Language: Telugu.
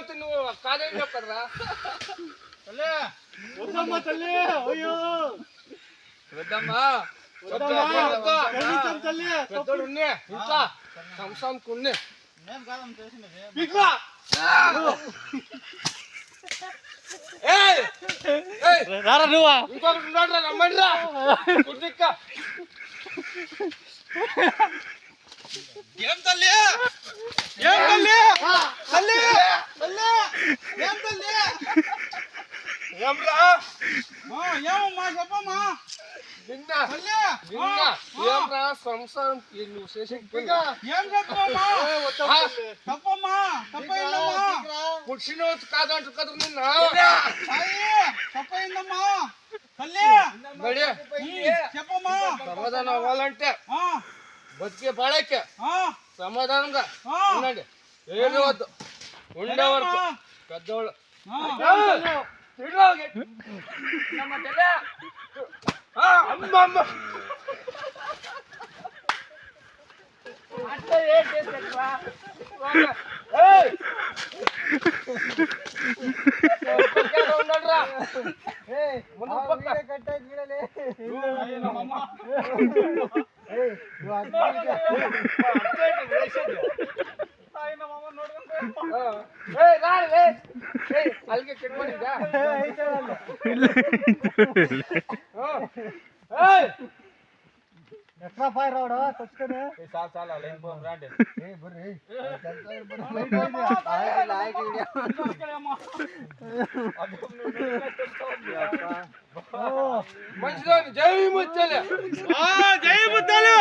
వచ్చి నువ్వు కాదేం చెప్పరా వద్దమ్మా తల్లి అయ్యో వద్దమ్మా తల్లి పెద్దోడు ఉన్నే ఇంకా సంసానికి ఉన్నే నేను కాదమ్మ చేసినది ఇంకా రారా నువ్వా ఇంకొకటి ఉన్నాడు రమ్మండి రా కుర్తిక్క ఏం తల్లి ఏం తల్లి తల్లి తల్లి ఏం తల్లి ఏమ్రా ఏమమ్మా చెప్పమ్మా నిన్న తల్లి నిన్న ఏమ్రా సంసారం నువ్వు చేసి ఏం చెప్పమ్మా తప్పమ్మా తప్పైందమ్మా పుట్టిన కాదంటు కదా నిన్న తప్పైందమ్మా తల్లి బడి చెప్పమ్మా సమాధానం అవ్వాలంటే బతికే పాడైకే సమాధానంగా ఉండండి ఏది వద్దు ఉండే వరకు పెద్దవాళ్ళు అమ్మ అంటే ఏం చేసేట్రా ఉండరా ముందు పక్క ಅಲ್ಲಿಗೆ ಕೆಟ್ಟ ఎట్లా ఫైర్ రావడా తెచ్చుకొని చాలా చాలా లైన్ రాండి మంచిదో జై ముత్యాలే జై ముత్యాలు